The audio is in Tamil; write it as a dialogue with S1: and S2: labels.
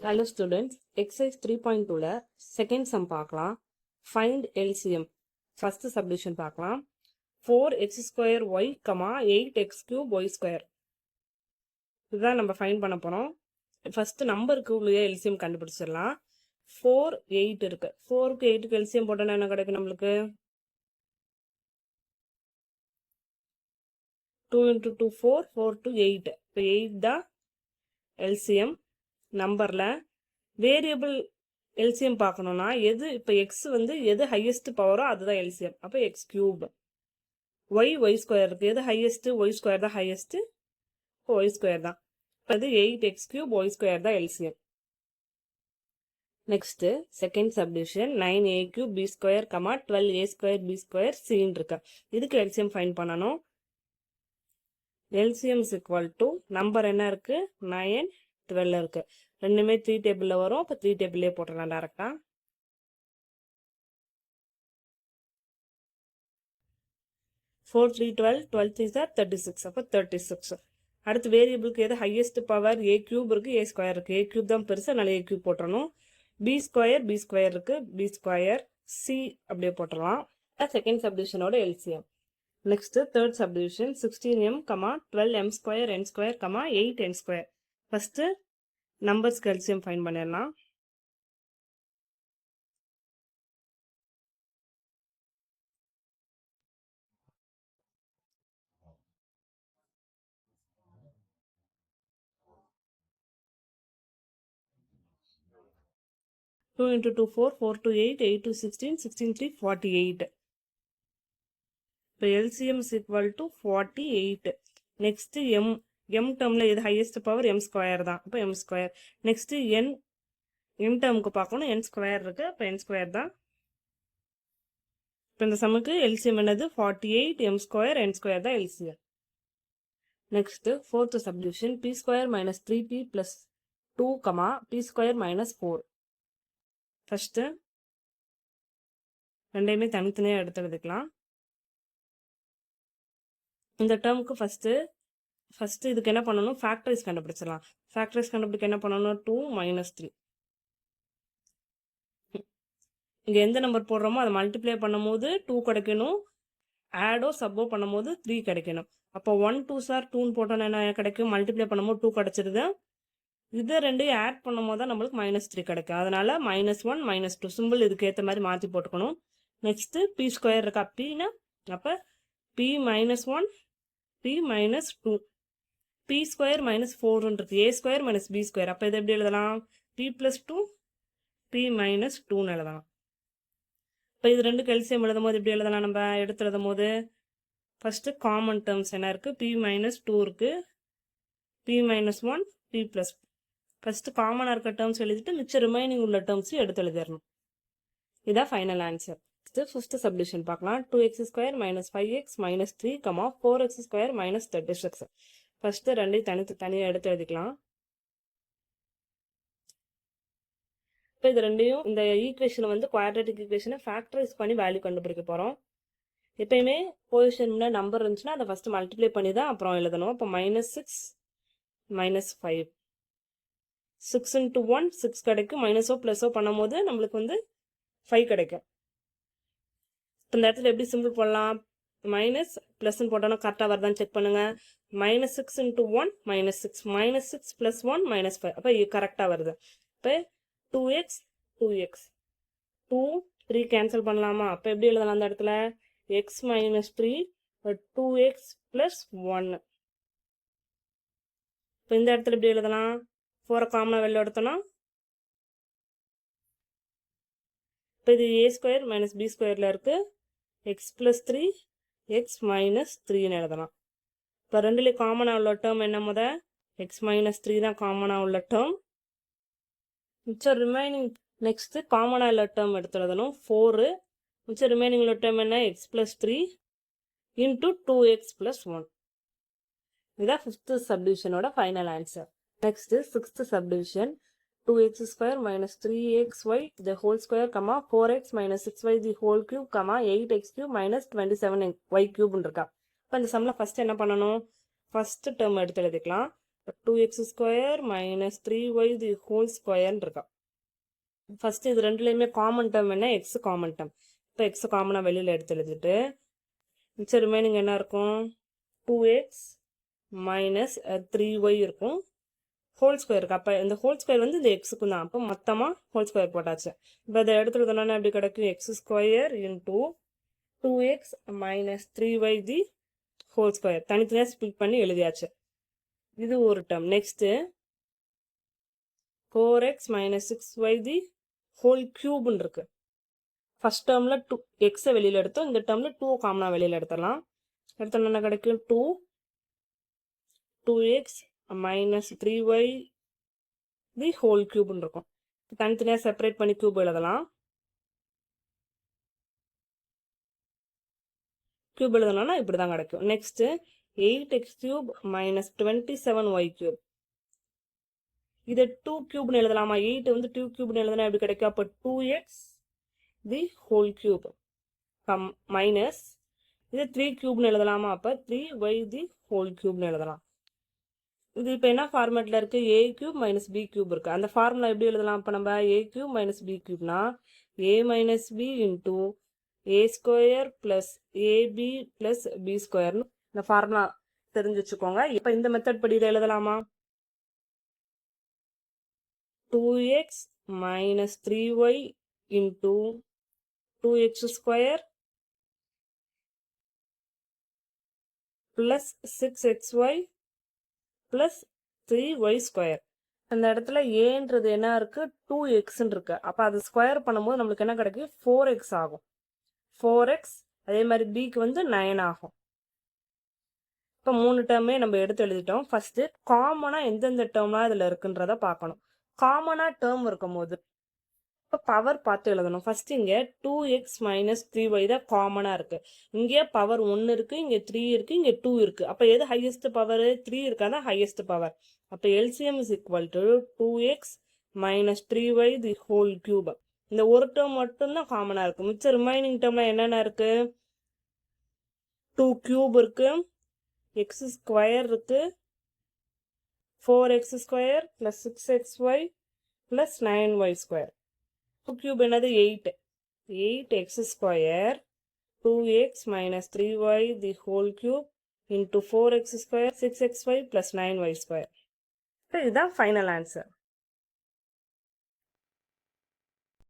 S1: Hello students, exercise 3.2ல second sum பார்க்கலாம். Find LCM. First subdivision பார்க்கலாம். 4x square y, 8x cube y square. இதுதான் நம்ம find பண்ண போறோம். First நம்பருக்கு உள்ள LCM கண்டுபிடிச்சிடலாம். 4, 8 இருக்கு. 4க்கு 8க்கு LCM போட்டோன்னா என்ன கிடைக்கும் நம்மளுக்கு? 2 into 2, 4, 4 to 8. இப்போ 8 தான் LCM. நம்பர்ல வேரியபிள் எல்சிஎம் பார்க்கணும்னா எது இப்போ எக்ஸ் வந்து எது ஹையஸ்ட் பவரோ அதுதான் எல்சிஎம். அப்போ எக்ஸ் கியூப். ஒய் ஸ்கொயர் இருக்கு. எது ஹையஸ்ட்? ஒய் ஸ்கொயர் தான் ஹையஸ்ட். ஒய் ஸ்கொயர் தான். அது 8x கியூப் ஒய் ஸ்கொயர் தான் LCM. Next second subdivision 9a cube b square 12a square b square சின்னு இருக்கு. இதுக்கு எல்சிஎம் ஃபைண்ட் பண்ணணும். LCM is equal to number என்ன இருக்கு? 9, 12 இருக்கு. ரெண்டுமே 3 டேபிள்ல வரும். அப்போ 3 டேபிள்லேயே போட்டுடலாம் டேரக்டா. 4, 3, 12, 12 3 சார் 36. அப்போ 36. அடுத்து வேரியபிளுக்கு எது ஹையஸ்ட் பவர்? ஏ கியூப் இருக்கு, ஏ ஸ்கொயர் இருக்கு. ஏ கியூப் தான் பெருசு, அதனால ஏ கியூப் போட்டுறணும். பி ஸ்கொயர் இருக்கு, பி ஸ்கொயர் சி அப்படியே போட்டுடலாம். செகண்ட் சப்டிவிஷனோட LCM. Next third subdivision 16m, 12m square n square, 8n square. First நம்பர்ஸ்க்கு எல்சிஎம் ஃபைண்ட் பண்ணிடலாம். Two into 2, 4, 4 to 8, 8 to 16, 16 3, 48. இப்போ LCM is equal to 48. Next m டேர்மில் எது ஹையஸ்ட் பவர்? m ஸ்கொயர் தான். அப்போ m ஸ்கொயர். நெக்ஸ்ட் n டேர்முக்கு பார்க்கணும். n ஸ்கொயர் இருக்கு. அப்போ n ஸ்கொயர் தான். இப்போ இந்த சம்முக்கு LCM என்னது? 48, m ஸ்கொயர், n ஸ்கொயர் தான் LCM. Next fourth subdivision p square minus 3p plus 2, p square minus 4. First ரெண்டையுமே தனித்தனியாக எடுத்து எழுதிக்கலாம். இந்த டேர்முக்கு ஃபர்ஸ்ட் இதுக்கு என்ன பண்ணணும்? ஃபேக்டரைஸ் கண்டுபிடிச்சிடலாம். ஃபேக்டரைஸ் கண்டுபிடிக்க என்ன பண்ணணும்? 2 - 3. இங்கே எந்த நம்பர் போடுறோமோ அதை மல்டிப்ளை பண்ணும்போது 2 கிடைக்கணும். ஆடோ சப்போ பண்ணும்போது 3 கிடைக்கணும். அப்போ 1 2 சார் 2ன்னு போட்டோன்னா என்ன கிடைக்கும்? மல்டிப்ளை பண்ணும்போது 2 கிடைச்சிருது. இதை ரெண்டையும் ஆட் பண்ணும்போது தான் நம்மளுக்கு -3 கிடைக்கும். அதனால -1 -2 சிம்பிள் இதுக்கு ஏற்ற மாதிரி மாற்றி போட்டுக்கணும். நெக்ஸ்ட் பி ஸ்கொயர் இருக்கா? பின்னா அப்போ p -1 p -2 p ஸ்கொயர் -4 இருக்கு. a square b square. அப்போ இதை எப்படி எழுதலாம்? p + 2 p - 2ன்னு எழுதலாம். இப்போ இது ரெண்டுக்கு எல்சிஎம் எழுதும் போது எப்படி எழுதலாம்? நம்ம எடுத்து எழுதும் போது ஃபர்ஸ்ட் காமன் டேர்ம்ஸ் என்ன இருக்கு? p - 2 இருக்கு, p -1 p + ஃபர்ஸ்ட் காமனாக இருக்க டேர்ம்ஸ் எழுதிட்டு மிச்சம் ரிமைனிங் உள்ள டேர்ம்ஸையும் எடுத்து எழுதிடணும். இதான் ஃபைனல் ஆன்சர். ஃபிஃப்த் சப்டிவிஷன் பார்க்கலாம். 2x square - 5x - 3, 4x square - 36. First ரெண்டையும் தனியாக எடுத்து எழுதிக்கலாம். இப்போ இது ரெண்டையும் இந்த ஈக்குவேஷனை வந்து குவாட்ரேட்டிக் ஈக்குவேஷனை ஃபேக்டரைஸ் பண்ணி வேல்யூ கண்டுபிடிக்க போகிறோம். எப்பயுமே பொசிஷன்ல நம்பர் இருந்துச்சுன்னா அதை ஃபர்ஸ்ட் மல்டிப்ளை பண்ணி தான் அப்புறம் எழுதணும். அப்போ -6 - 5. 6 into 1 6 கிடைக்கும். மைனஸோ ப்ளஸோ பண்ணும்போது நம்மளுக்கு வந்து 5 கிடைக்கும். இப்போ இந்த இடத்துல எப்படி சிம்பிள் போடலாம்? மைனஸ் ப்ளஸ்ன்னு போட்டோன்னா கரெக்டாக வருதான்னு செக் பண்ணுங்க. -6 into 1 -6, -6 + 1 -5. அப்போ கரெக்டாக வருது. இப்போ 2x 2 3 கேன்சல் பண்ணலாமா? அப்போ எப்படி எழுதலாம் அந்த இடத்துல? x - 3 2x + 1. இப்போ இந்த இடத்துல எப்படி எழுதலாம்? 4 காமனாக வெளில எடுத்தோன்னா இப்போ இது a ஸ்கொயர் - b ஸ்கொயரில் இருக்குது. x + 3 x - 3ன்னு எழுதலாம். இப்போ ரெண்டுலேயும் காமனாக உள்ள டேர்ம் என்ன? x - 3 தான் காமனாக உள்ள டேர்ம். மிச்சம் ரிமைனிங் நெக்ஸ்ட் காமனாக உள்ள டேர்ம் எடுத்து எழுதணும். 4. மிச்சம் ரிமைனிங் உள்ள டேர்ம் என்ன? x + 3 into 2x + 1. இதுதான் ஃபிஃப்த் சப்டிவிஷனோட final answer. Next sixth subdivision 2x square - 3xy the whole square, 4x - 6y the whole cube, 8x cube - 27y cube இருக்கா. இப்போ இந்த சம்மில் ஃபர்ஸ்ட் என்ன பண்ணணும்? ஃபர்ஸ்ட் டேர்ம் எடுத்து எழுதிக்கலாம். 2x square minus 3y the whole ஸ்கொயர்னு இருக்கா. ஃபர்ஸ்ட் இது ரெண்டுலேயுமே காமன் டேர்ம் என்ன, எக்ஸ் காமன் டேர்ம். இப்போ எக்ஸ் காமனாக வெளியில் எடுத்து எழுதிட்டு மிச்சம் ரிமைனிங் என்ன இருக்கும், 2x மைனஸ் 3y இருக்கும், ஹோல் ஸ்கொயர் இருக்கு. அப்போ இந்த ஹோல் ஸ்கொயர் வந்து இந்த எக்ஸுக்கும் தான். அப்போ மொத்தமாக ஹோல் ஸ்கொயர் போட்டாச்சு. இப்போ அதை எடுத்துக்கிட்டோன்னா எப்படி கிடைக்கும், x square into 2x minus 3y the whole square. தனித்தனியாக ஸ்பிளிட் பண்ணி எழுதியாச்சு. இது ஒரு term. Next 4x minus 6y the whole கியூப்னு இருக்கு. ஃபர்ஸ்ட் டேர்மில் 2xை வெளியில் எடுத்தோம், இந்த டேர்மில் 2 காமனாக வெளியில் எடுத்துடலாம். எடுத்தோன்னா என்ன கிடைக்கும், 2x minus 3y the whole கியூப்னு இருக்கும். தனித்தனியாக செப்பரேட் பண்ணி கியூப் எழுதலாம். கியூப் எழுதணும்னா இப்படி தான் கிடைக்கும். Next 8x cube minus 27y cube. இதை 2 கியூப்னு எழுதலாமா, 8 வந்து 2 கியூப்னு எழுதுனா எப்படி கிடைக்கும், அப்போ 2x the whole cube minus இதை 3 கியூப்னு எழுதலாமா, அப்போ 3y தி ஹோல் கியூப்னு எழுதலாம். இது இப்போ என்ன ஃபார்மேட்டில் இருக்குது, a cube minus b cube இருக்குது. அந்த ஃபார்முலா எப்படி எழுதலாம், இப்போ நம்ம a cube minus b கியூப்னா a minus b into a square plus ab plus b ஸ்கொயர்னு இந்த ஃபார்முலா தெரிஞ்சு வச்சுக்கோங்க. இப்போ இந்த மெத்தட் படி இதை எழுதலாமா, 2x minus 3y into 2x square plus 6xy plus 3y square. அந்த இடத்துல ஏன்றது என்ன இருக்கு, 2xன்னு இருக்கு. அப்போ அது ஸ்கொயர் பண்ணும்போது நம்மளுக்கு என்ன கிடைக்கும், 4x ஆகும். 4x அதே மாதிரி பிக்கு வந்து 9 ஆகும். இப்போ 3 டேர்மே நம்ம எடுத்து எழுதிட்டோம். ஃபர்ஸ்ட் காமனாக எந்தெந்த டேர்ம்லாம் இதில் இருக்குன்றத பார்க்கணும். காமனாக டேர்ம் இருக்கும் போது இப்போ பவர் பார்த்து எழுதணும். ஃபர்ஸ்ட் இங்கே 2x மைனஸ் 3y தான் காமனாக இருக்குது. இங்கே பவர் 1 இருக்குது, இங்கே 3 இருக்குது, இங்கே 2 இருக்குது. அப்போ எது ஹையஸ்ட் பவர், 3 இருக்காதான் ஹையஸ்ட் பவர். அப்போ LCM is equal to 2x minus 3y the whole cube. இந்த ஒரு டேர்ம் மட்டும்தான் காமனாக இருக்குது. மிச்சம் ரிமைனிங் டேர்ம்ல என்னென்ன இருக்குது, 2 கியூப் இருக்குது, எக்ஸ் ஸ்கொயர் இருக்குது, 4x square plus 6xy plus 9y square. Cube என்னது 8x square 2x minus 3y the whole cube into 4x square 6xy plus 9y square. இதுதான் ஃபைனல் ஆன்சர்.